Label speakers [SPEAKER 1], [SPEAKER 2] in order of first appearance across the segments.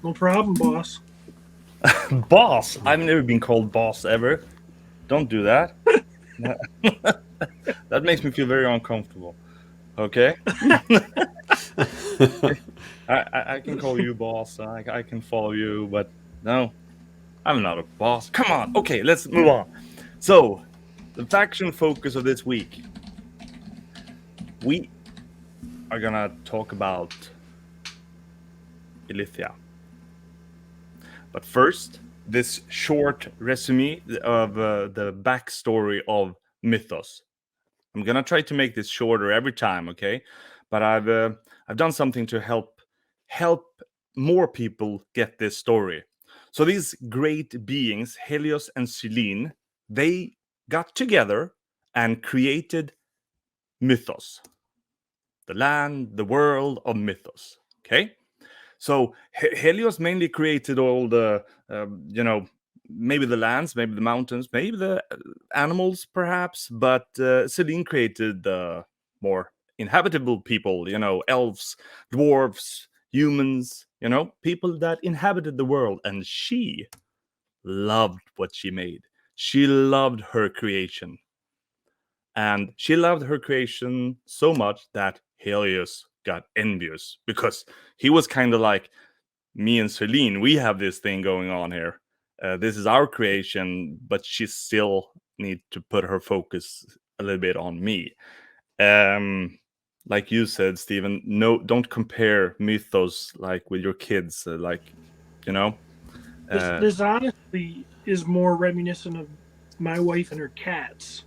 [SPEAKER 1] No problem, boss.
[SPEAKER 2] Boss? I've never been called boss ever. Don't do that. That makes me feel very uncomfortable. Okay? I can call you boss. I can follow you, but no, I'm not a boss. Come on. Okay, let's move on. So, the faction focus of this week. We are gonna talk about Illythia. But first, this short resume of the backstory of Mythos. I'm gonna try to make this shorter every time, okay? But I've done something to help more people get this story. So these great beings, Helios and Selene, they got together and created Mythos, the land, the world of Mythos. Okay, so Helios mainly created all the, maybe the lands, maybe the mountains, maybe the animals, perhaps. But Selene created the more inhabitable people. Elves, dwarves, humans. People that inhabited the world, and she loved what she made. She loved her creation. And she loved her creation so much that Helios got envious because he was kind of like, me and Celine, we have this thing going on here. This is our creation, but she still needs to put her focus a little bit on me. Like you said, Stephen, no, don't compare Mythos like with your kids. You know.
[SPEAKER 1] This honestly is more reminiscent of my wife and her cats.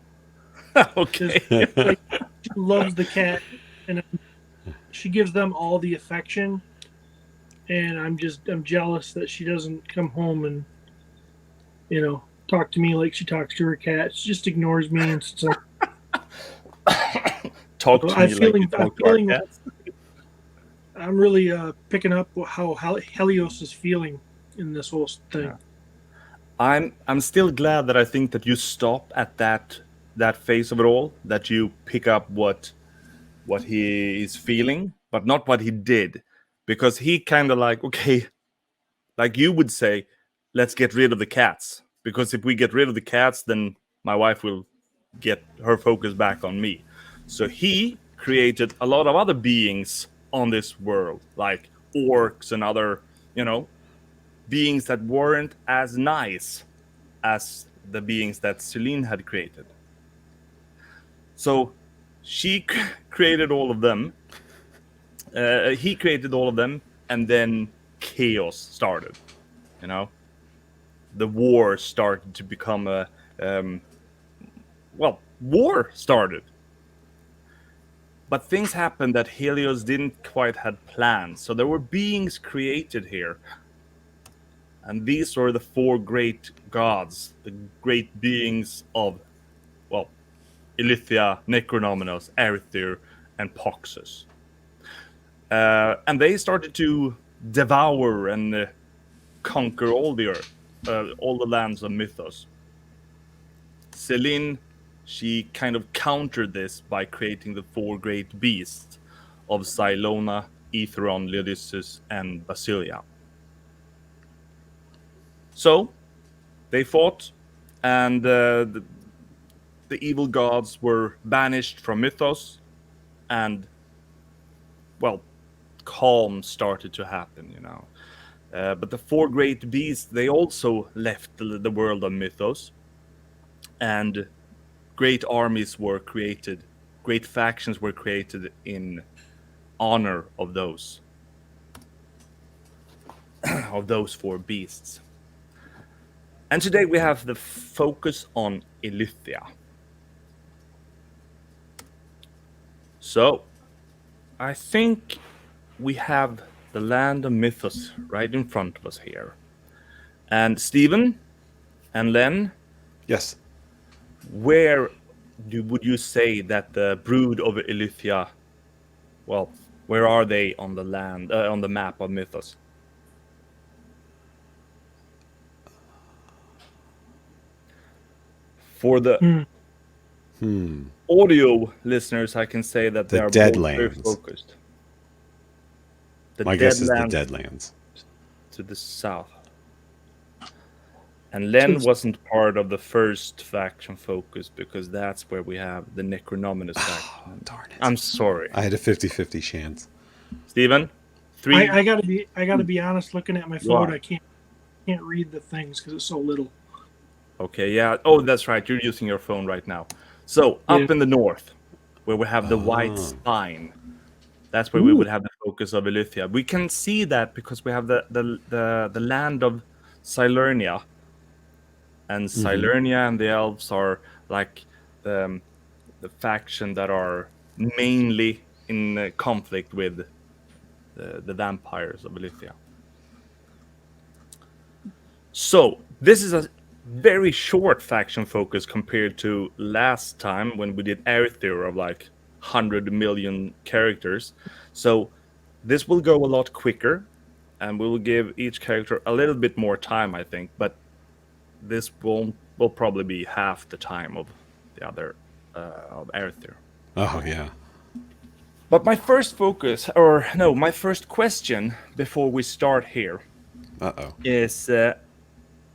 [SPEAKER 2] Okay.
[SPEAKER 1] Like, she loves the cat, and she gives them all the affection. And I'm jealous that she doesn't come home and talk to me like she talks to her cat. She just ignores me and stuff.
[SPEAKER 2] Talk to me like you talk to our cats.
[SPEAKER 1] I'm really picking up how Helios is feeling in this whole thing.
[SPEAKER 2] Yeah. I'm still glad that I think that you stop at that phase of it all, that you pick up what he is feeling, but not what he did, because he kind of like, okay, like you would say, let's get rid of the cats, because if we get rid of the cats, then my wife will get her focus back on me. So he created a lot of other beings on this world, like orcs and other, beings that weren't as nice as the beings that Celine had created. So she created all of them. He created all of them, and then chaos started. The war started to become a war started. But things happened that Helios didn't quite had planned. So there were beings created here. And these were the four great gods, the great beings of, Illythia, Necronominos, Erithir, and Poxus. And they started to devour and conquer all the earth, all the lands of Mythos. Selene, she kind of countered this by creating the four great beasts of Cylona, Aetheron, Leodyssus, and Basilia. So, they fought, and the evil gods were banished from Mythos, and, calm started to happen, But the four great beasts, they also left the world of Mythos, and great armies were created, great factions were created in honor of those four beasts. And today we have the focus on Illythia. So, I think we have the land of Mythos right in front of us here. And Stephen and Len?
[SPEAKER 3] Yes.
[SPEAKER 2] Where would you say that the brood of Illythia, where are they on the land, on the map of Mythos? For the audio listeners, I can say that they are both very focused.
[SPEAKER 3] My guess is the Deadlands.
[SPEAKER 2] to the south. And Len wasn't part of the first faction focus because that's where we have the Necronominus faction.
[SPEAKER 3] Darn it.
[SPEAKER 2] I'm sorry.
[SPEAKER 3] I had a 50-50 chance.
[SPEAKER 2] Steven? 3.
[SPEAKER 1] I gotta be honest. Looking at my phone,
[SPEAKER 2] Why?
[SPEAKER 1] I can't read the things because it's so little.
[SPEAKER 2] Okay, yeah. Oh, that's right. You're using your phone right now. So, up
[SPEAKER 1] Yeah.
[SPEAKER 2] in the north, where we have the white spine, that's where we would have the focus of Illythia. We can see that because we have the land of Silernia. And Silernia and the elves are like the faction that are mainly in conflict with the vampires of Lithia. So this is a very short faction focus compared to last time when we did Elithia of like 100 million characters. So this will go a lot quicker, and we will give each character a little bit more time, I think. But this will probably be half the time of the other of Elithia.
[SPEAKER 3] Oh, yeah.
[SPEAKER 2] But my first focus, or no, my first question before we start here is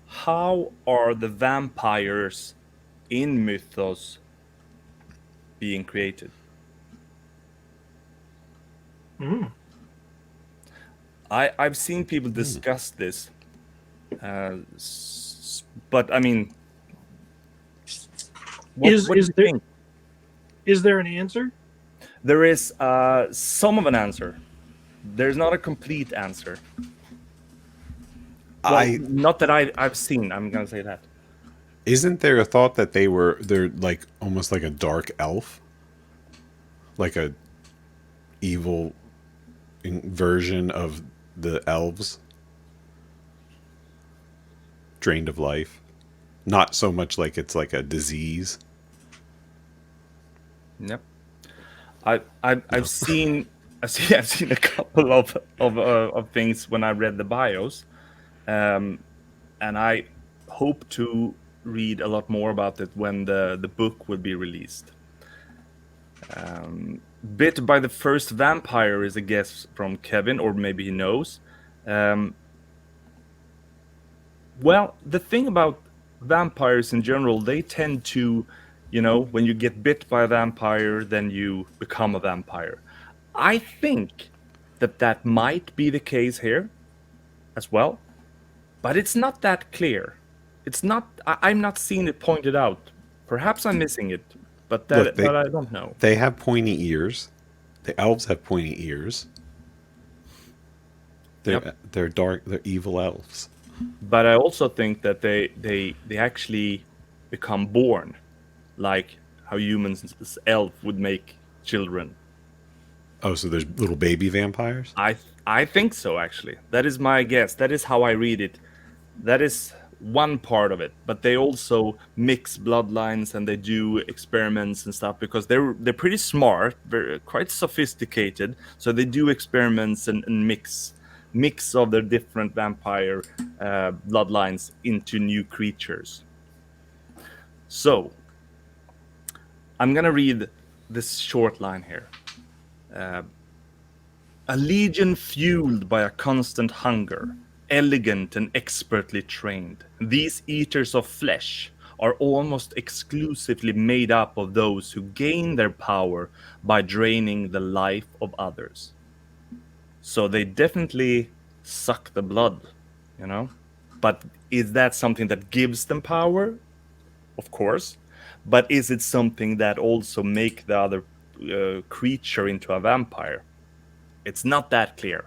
[SPEAKER 2] how are the vampires in Mythos being created? I've seen people discuss this, but I mean, what do you think?
[SPEAKER 1] Is there an answer?
[SPEAKER 2] There is some of an answer. There's not a complete answer. Well, not that I've seen. I'm gonna say that.
[SPEAKER 3] Isn't there a thought that they're like almost like a dark elf, like a evil version of the elves, drained of life? Not so much like it's like a disease.
[SPEAKER 2] Yep. I've seen a couple of things when I read the bios, and I hope to read a lot more about it when the book will be released. Bit by the first vampire is a guess from Kevin, or maybe he knows. Well, the thing about vampires in general, they tend to, when you get bit by a vampire, then you become a vampire. I think that might be the case here as well, but it's not that clear. It's not. I'm not seeing it pointed out. Perhaps I'm missing it, but that I don't know.
[SPEAKER 3] They have pointy ears. The elves have pointy ears. They're dark. They're evil elves.
[SPEAKER 2] But I also think that they actually become born, like how humans, elf would make children.
[SPEAKER 3] Oh, so there's little baby vampires?
[SPEAKER 2] I think so, actually. That is my guess. That is how I read it. That is one part of it. But they also mix bloodlines and they do experiments and stuff because they're pretty smart, quite sophisticated. So they do experiments and mix of their different vampire bloodlines into new creatures. So I'm gonna read this short line here. A legion fueled by a constant hunger, elegant and expertly trained. These eaters of flesh are almost exclusively made up of those who gain their power by draining the life of others. So they definitely suck the blood, But is that something that gives them power? Of course. But is it something that also make the other creature into a vampire? It's not that clear.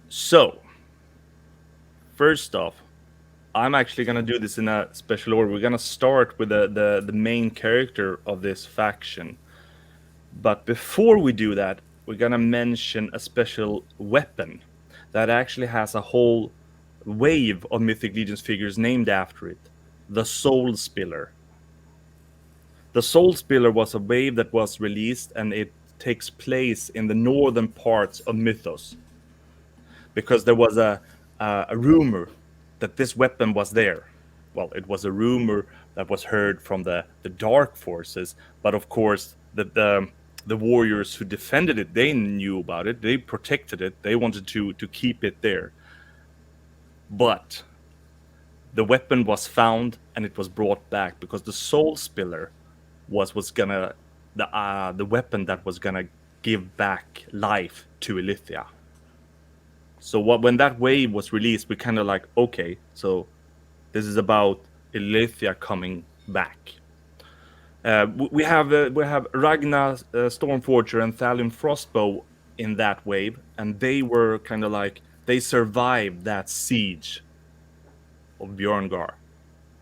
[SPEAKER 2] So, first off, I'm actually going to do this in a special order. We're going to start with the main character of this faction. But before we do that, we're going to mention a special weapon that actually has a whole wave of Mythic Legions figures named after it. The Soul Spiller. The Soul Spiller was a wave that was released, and it takes place in the northern parts of Mythos. Because there was a rumor that this weapon was there. Well, it was a rumor that was heard from the dark forces, but of course the the warriors who defended it, they knew about it. They protected it. They wanted to keep it there. But the weapon was found and it was brought back because the soul spiller was gonna the weapon that was gonna give back life to Illythia. So when that wave was released, we kind of like, okay, so this is about Illythia coming back. We have Ragnar Stormforger and Thalion Frostbow in that wave, and they were kind of like, they survived that siege of Bjorngar,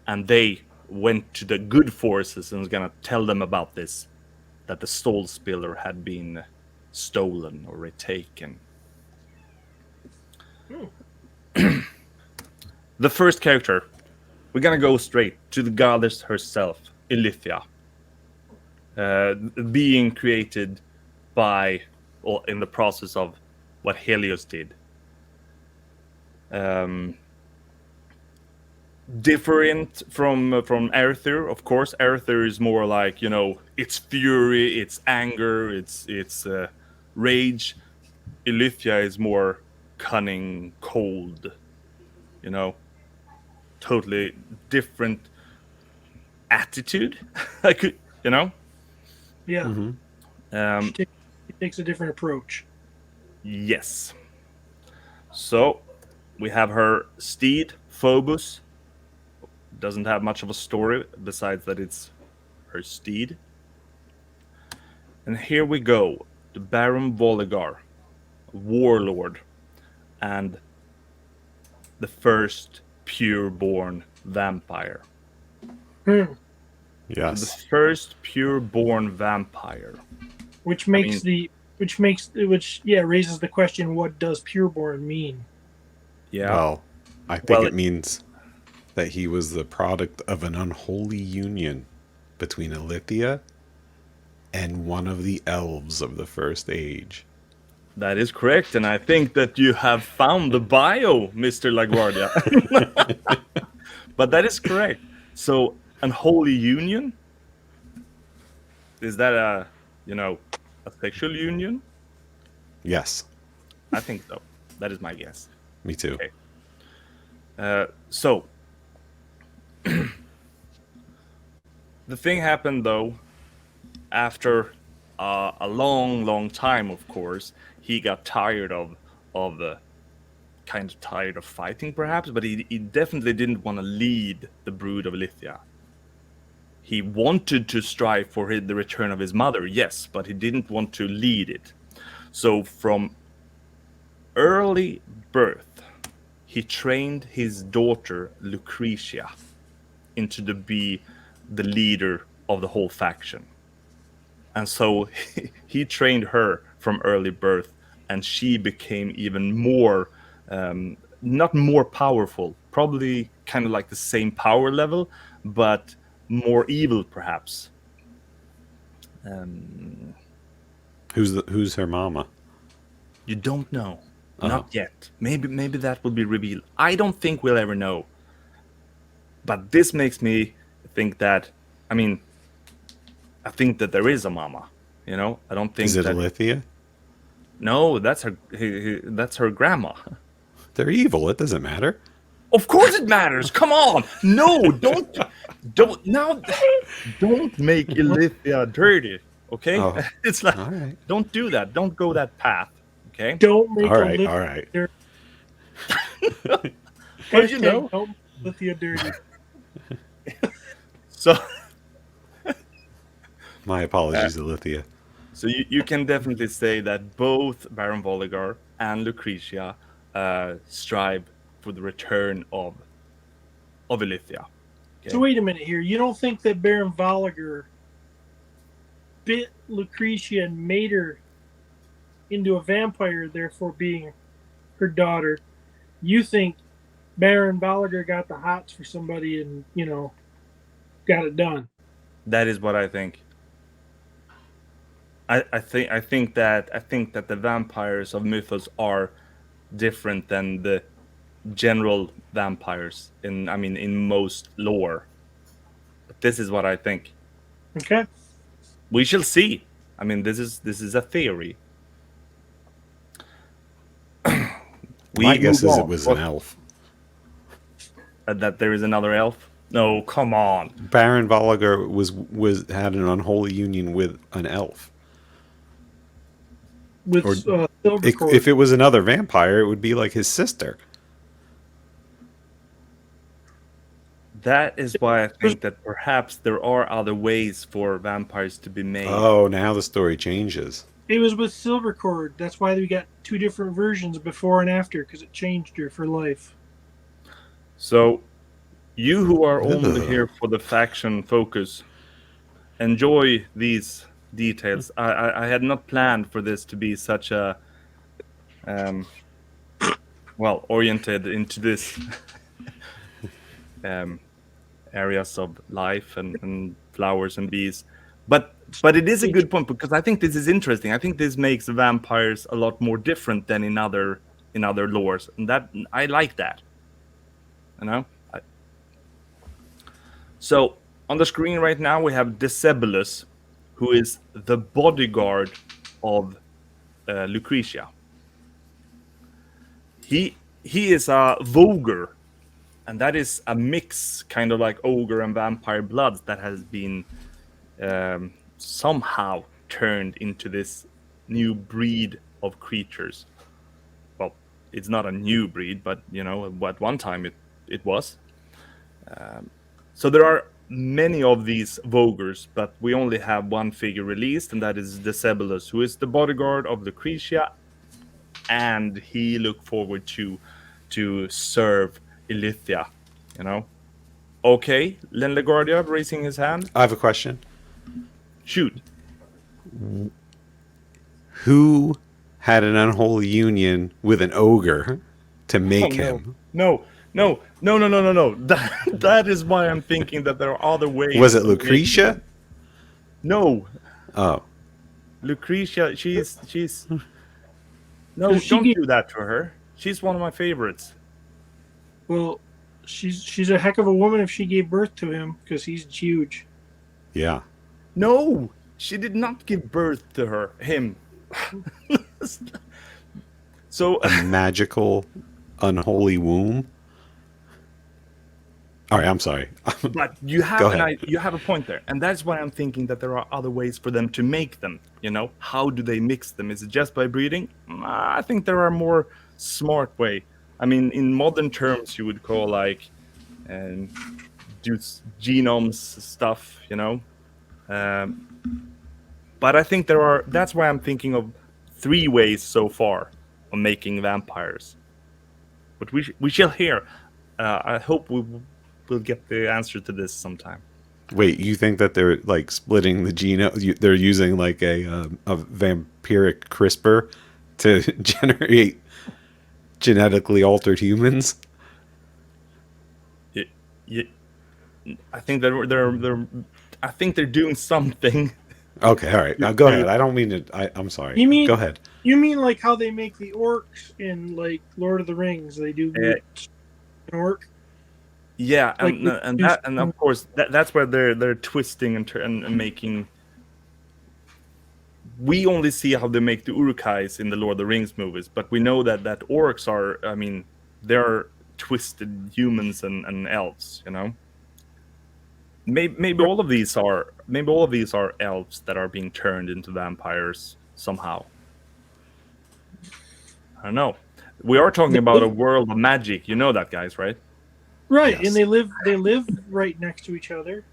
[SPEAKER 2] and they went to the good forces and was gonna tell them about this, that the soul spiller had been stolen or retaken. The first character, we're gonna go straight to the goddess herself, Illythia, being created by, or in the process of what Helios did. Different from Arethyr, of course. Arethyr is more like, you know, it's fury, it's anger, it's rage. Illythia is more cunning, cold, you know, totally different attitude. I could, you know.
[SPEAKER 1] Yeah.
[SPEAKER 3] Mm-hmm.
[SPEAKER 1] She takes a different approach.
[SPEAKER 2] Yes. So we have her steed, Phobos. Doesn't have much of a story besides that it's her steed. And here we go. The Baron Volagar, warlord, and the first pure-born vampire.
[SPEAKER 1] Hmm.
[SPEAKER 3] Yes.
[SPEAKER 2] The first pure-born vampire.
[SPEAKER 1] Which raises the question: what does pureborn mean?
[SPEAKER 2] Yeah.
[SPEAKER 3] Well, I think it means that he was the product of an unholy union between Elithia and one of the elves of the First Age.
[SPEAKER 2] That is correct, and I think that you have found the bio, Mr. LaGuardia. But that is correct. So, unholy union? Is that a sexual union?
[SPEAKER 3] Yes.
[SPEAKER 2] I think so. That is my guess.
[SPEAKER 3] Me too.
[SPEAKER 2] Okay. So, the thing happened, though, after a long time, of course. He got tired of kind of tired of fighting, perhaps, but he definitely didn't want to lead the brood of Lithia. He wanted to strive for the return of his mother, yes, but he didn't want to lead it. So from early birth, he trained his daughter, Lucretia, to be the leader of the whole faction. And so he trained her from early birth, and she became even more, not more powerful, probably kind of like the same power level, but more evil, perhaps.
[SPEAKER 3] Who's her mama?
[SPEAKER 2] You don't know. Not yet. Maybe that will be revealed. I don't think we'll ever know. But this makes me think that, I think that there is a mama. You know, I don't think.
[SPEAKER 3] Is it Elithia?
[SPEAKER 2] No, that's her. That's her grandma.
[SPEAKER 3] They're evil. It doesn't matter.
[SPEAKER 2] Of course it matters. Come on. No, don't make Illythia dirty. Okay, it's like,
[SPEAKER 3] all right.
[SPEAKER 2] Don't do that. Don't go that path. Okay.
[SPEAKER 1] Don't make
[SPEAKER 3] all right.
[SPEAKER 1] dirty.
[SPEAKER 2] But you know,
[SPEAKER 1] don't make Lithia dirty.
[SPEAKER 2] So.
[SPEAKER 3] My apologies, Elithia.
[SPEAKER 2] So you can definitely say that both Baron Volagar and Lucretia strive for the return of Elithia. Okay?
[SPEAKER 1] So wait a minute here. You don't think that Baron Volagar bit Lucretia and made her into a vampire, therefore being her daughter? You think Baron Volagar got the hots for somebody and, got it done?
[SPEAKER 2] That is what I think. I think that the vampires of Mythos are different than the general vampires in most lore. But this is what I think.
[SPEAKER 1] Okay.
[SPEAKER 2] We shall see. I mean, this is a theory.
[SPEAKER 3] My guess
[SPEAKER 2] move
[SPEAKER 3] is it
[SPEAKER 2] on.
[SPEAKER 3] was an elf.
[SPEAKER 2] That there is another elf. No, come on.
[SPEAKER 3] Baron Volagar had an unholy union with an elf.
[SPEAKER 1] with
[SPEAKER 3] Or
[SPEAKER 1] silver cord.
[SPEAKER 3] If it was another vampire, it would be like his sister.
[SPEAKER 2] That is why I think that perhaps there are other ways for vampires to be made.
[SPEAKER 3] Oh, now the story changes.
[SPEAKER 1] It was with silver cord. That's why we got two different versions before and after, because it changed her for life.
[SPEAKER 2] So, you who are only
[SPEAKER 3] Ugh.
[SPEAKER 2] here for the faction focus, enjoy these details. I had not planned for this to be such a, oriented into this areas of life and flowers and bees. But it is a good point, because I think this is interesting. I think this makes vampires a lot more different than in other lores, and that I like that. You know. So on the screen right now we have Decebulus, who is the bodyguard of Lucretia. He is a Volagar, and that is a mix, kind of like ogre and vampire bloods, that has been somehow turned into this new breed of creatures. Well, it's not a new breed, but at one time it was. So there are many of these Vogars, but we only have one figure released, and that is Decebulus, who is the bodyguard of Lucretia, and he looked forward to serve Illythia. Okay, Len LaGuardia raising his hand.
[SPEAKER 3] I have a question.
[SPEAKER 2] Shoot.
[SPEAKER 3] Who had an unholy union with an ogre to make him?
[SPEAKER 2] No. That is why I'm thinking that there are other ways.
[SPEAKER 3] Was it Lucretia?
[SPEAKER 2] No.
[SPEAKER 3] Oh.
[SPEAKER 2] Lucretia, she's no, don't do that to her. She's one of my favorites.
[SPEAKER 1] Well, she's a heck of a woman if she gave birth to him, because he's huge.
[SPEAKER 3] Yeah.
[SPEAKER 2] No, she did not give birth to him. So
[SPEAKER 3] a magical unholy womb. All right, I'm sorry.
[SPEAKER 2] But you have a point there, and that's why I'm thinking that there are other ways for them to make them. How do they mix them? Is it just by breeding? I think there are more smart way. I mean, in modern terms, you would call do genomes stuff, But I think that's why I'm thinking of 3 ways so far of making vampires. But we shall hear. I hope we'll get the answer to this sometime.
[SPEAKER 3] Wait, you think that they're splitting the genome? They're using a vampiric CRISPR to generate genetically altered humans?
[SPEAKER 2] Yeah, I think I think they're doing something.
[SPEAKER 3] Okay, all right. Now go ahead. I don't mean to. I'm sorry. Go ahead.
[SPEAKER 1] You mean like how they make the orcs in Lord of the Rings? They do an orc.
[SPEAKER 2] Yeah, and of course that's where they're twisting and making. We only see how they make the Urukais in the Lord of the Rings movies, but we know that orcs are. I mean, they're twisted humans and elves. Maybe all of these are elves that are being turned into vampires somehow. I don't know. We are talking about a world of magic. You know that, guys, right?
[SPEAKER 1] Right,
[SPEAKER 3] Yes.
[SPEAKER 1] and they live right next to each other.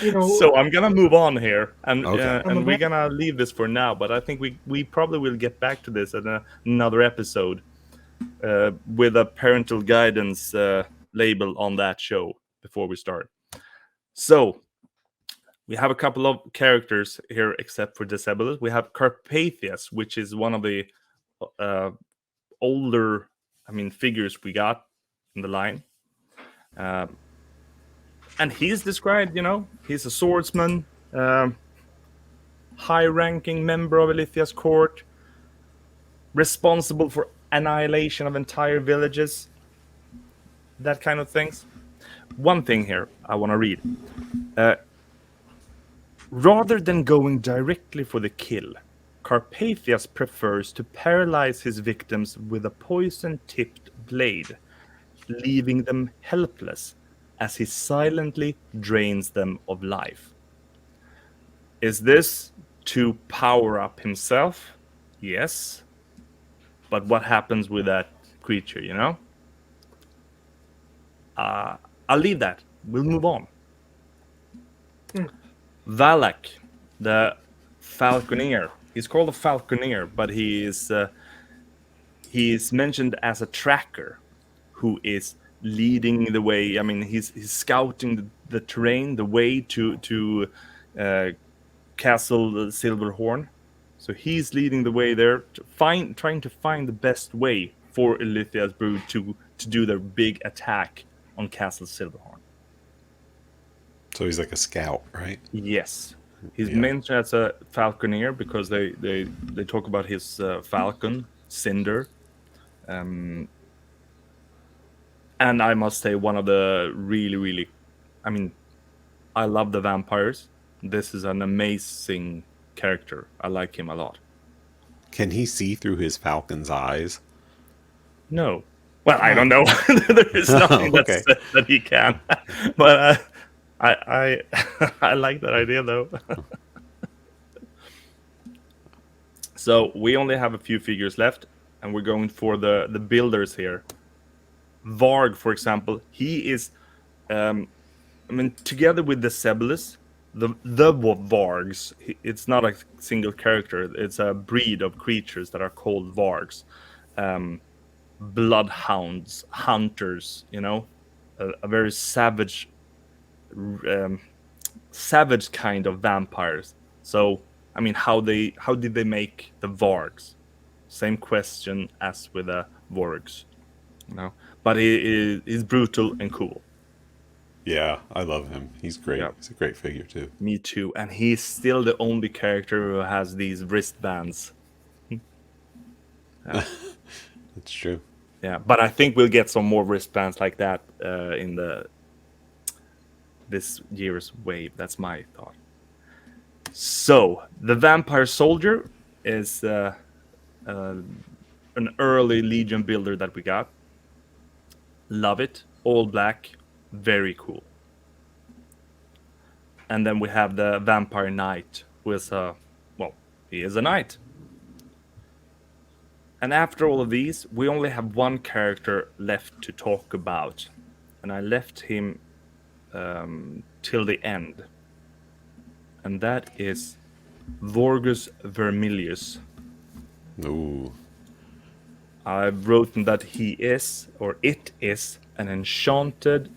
[SPEAKER 2] So I'm gonna move on here, and
[SPEAKER 3] Okay.
[SPEAKER 2] and we're gonna leave this for now. But I think we probably will get back to this in another episode with a parental guidance label on that show before we start. So we have a couple of characters here, except for Decebulus. We have Carpathius, which is one of the older, figures we got in the line. And he's described, he's a swordsman, high-ranking member of Elithia's court, responsible for annihilation of entire villages, that kind of things. One thing here I want to read. Rather than going directly for the kill, Carpathias prefers to paralyze his victims with a poison-tipped blade, leaving them helpless as he silently drains them of life. Is this to power up himself? Yes. But what happens with that creature, you know? I'll leave that. We'll move on. Valak, the Falconeer. He's called a Falconeer, but he is mentioned as a tracker who is leading the way. I mean, he's scouting the terrain, the way to Castle Silverhorn. So he's leading the way there, trying to find the best way for Illythia's brood to do their big attack on Castle Silverhorn.
[SPEAKER 3] So he's like a scout, right?
[SPEAKER 2] Yes. He's
[SPEAKER 3] Yeah.
[SPEAKER 2] mentioned as a falconeer because they talk about his falcon, Cinder. And I must say, one of the really, I mean, I love the vampires. This is an amazing character. I like him a lot.
[SPEAKER 3] Can he see through his falcon's eyes?
[SPEAKER 2] No. Well, I don't know. There is nothing that
[SPEAKER 3] Okay.
[SPEAKER 2] says that he can. But I I like that idea, though. So we only have a few figures left, and we're going for the builders here. Varg, for example, he is, I mean, together with the Sebulus, the Vargs. It's not a single character. It's a breed of creatures that are called Vargs. Bloodhounds, hunters, you know, a very savage kind of vampires. So, I mean, how did they make the Vargs? Same question as with the Vorgs, you know. But he's brutal and cool.
[SPEAKER 3] Yeah, I love him. He's great.
[SPEAKER 2] Yeah.
[SPEAKER 3] He's a great figure too.
[SPEAKER 2] Me too. And he's still the only character who has these wristbands.
[SPEAKER 3] That's true.
[SPEAKER 2] Yeah, but I think we'll get some more wristbands like that in this year's wave. That's my thought. So the vampire soldier is an early Legion builder that we got. Love it. All black, very cool. And then we have the vampire knight, who is he is a knight. And after all of these, we only have one character left to talk about. And I left him till the end. And that is Vorgas Vermilius.
[SPEAKER 3] Ooh.
[SPEAKER 2] I've written that he is, or it is, an enchanted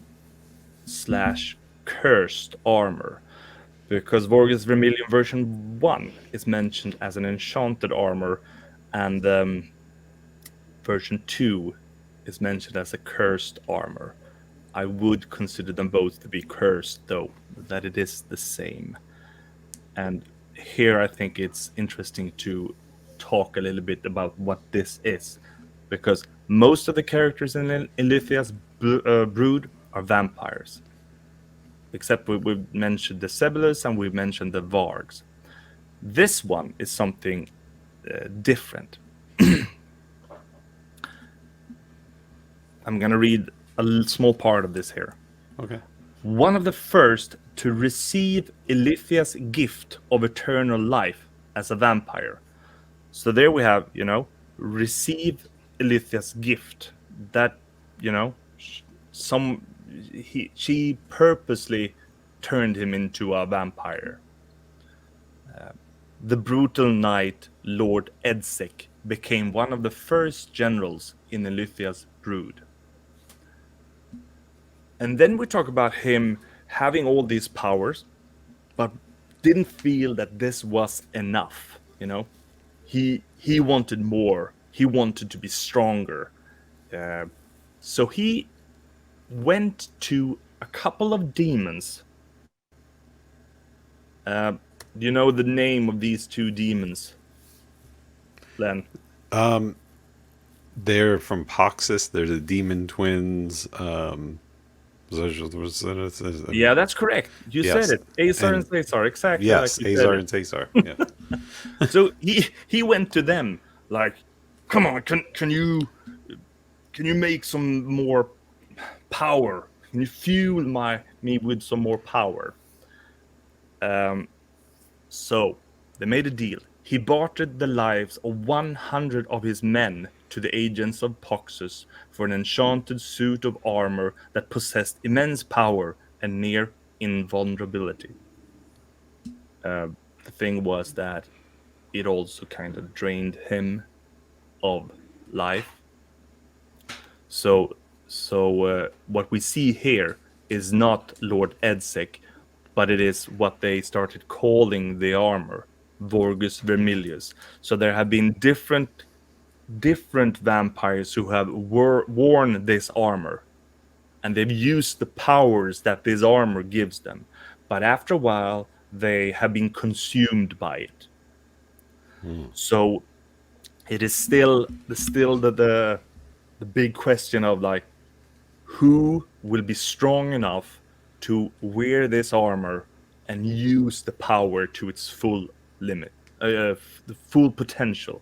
[SPEAKER 2] / cursed armor. Because Vorgas Vermilion version 1 is mentioned as an enchanted armor, and version 2 is mentioned as a cursed armor. I would consider them both to be cursed, though, that it is the same. And here I think it's interesting to talk a little bit about what this is. Because most of the characters in Illythia's brood are vampires. Except we've mentioned the Sebulus and we've mentioned the Vargs. This one is something different. I'm going to read a small part of this here.
[SPEAKER 3] Okay.
[SPEAKER 2] One of the first to receive Illythia's gift of eternal life as a vampire. So there we have, receive Illythia's gift. That, she purposely turned him into a vampire. The brutal knight, Lord Edsek, became one of the first generals in Illythia's brood. And then we talk about him having all these powers, but didn't feel that this was enough, He wanted more. He wanted to be stronger. So he went to a couple of demons. Do you know the name of these two demons, Len?
[SPEAKER 3] They're from Poxus. They're the demon twins.
[SPEAKER 2] Yeah, that's correct. You
[SPEAKER 3] Yes.
[SPEAKER 2] said it. Azar and
[SPEAKER 3] And-
[SPEAKER 2] Caesar, exactly.
[SPEAKER 3] Yes,
[SPEAKER 2] like you
[SPEAKER 3] Azar
[SPEAKER 2] said
[SPEAKER 3] and Caesar. Yeah.
[SPEAKER 2] it. So he went to them like, come on, can you make some more power? Can you fuel me with some more power? So they made a deal. He bartered the lives of 100 of his men to the agents of Poxus for an enchanted suit of armor that possessed immense power and near invulnerability. The thing was that it also kind of drained him of life. So what we see here is not Lord Edsec, but it is what they started calling the armor, Vorgas Vermilius. So there have been different vampires who have worn this armor, and they've used the powers that this armor gives them. But after a while, they have been consumed by it. So it is still the big question of like, who will be strong enough to wear this armor and use the power to its full limit, the full potential.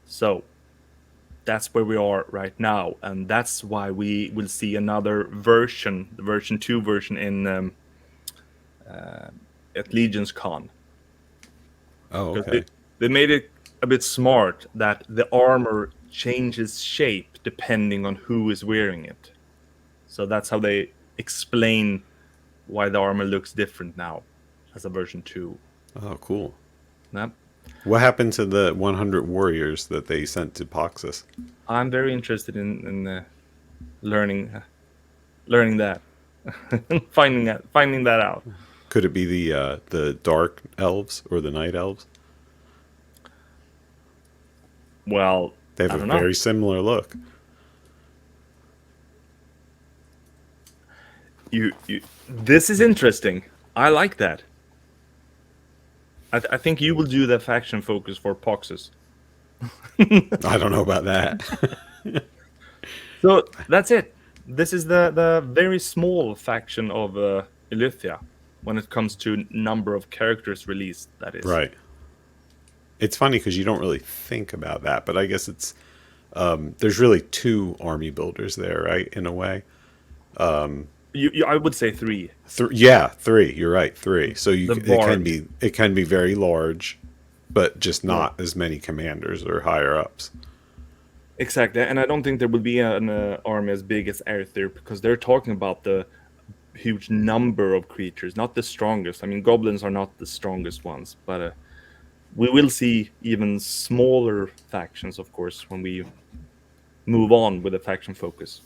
[SPEAKER 2] So that's where we are right now, and that's why we will see another version, the version 2 version in at LegionsCon.
[SPEAKER 3] Oh,
[SPEAKER 2] 'Cause
[SPEAKER 3] okay.
[SPEAKER 2] they made it a bit smart that the armor changes shape depending on who is wearing it. So that's how they explain why the armor looks different now as a version 2.
[SPEAKER 3] Oh, cool.
[SPEAKER 2] Yep.
[SPEAKER 3] What happened to the 100 warriors that they sent to Poxus?
[SPEAKER 2] I'm very interested in learning that, finding that out.
[SPEAKER 3] Could it be the dark elves or the night elves?
[SPEAKER 2] Well,
[SPEAKER 3] They
[SPEAKER 2] I
[SPEAKER 3] have a
[SPEAKER 2] don't know.
[SPEAKER 3] very similar look.
[SPEAKER 2] You this is interesting. I like that. I think you will do the faction focus for Poxus.
[SPEAKER 3] I don't know about that.
[SPEAKER 2] So that's it. This is the very small faction of Illythia when it comes to number of characters released, that is.
[SPEAKER 3] Right. It's funny because you don't really think about that, but I guess it's there's really 2 army builders there, right? In a way.
[SPEAKER 2] I would say 3.
[SPEAKER 3] 3. You're right, 3. So
[SPEAKER 2] The
[SPEAKER 3] it can be very large, but just not as many commanders or higher ups.
[SPEAKER 2] Exactly, and I don't think there will be an army as big as Arthur, because they're talking about the huge number of creatures, not the strongest. I mean, goblins are not the strongest ones, but we will see even smaller factions, of course, when we move on with the faction focus.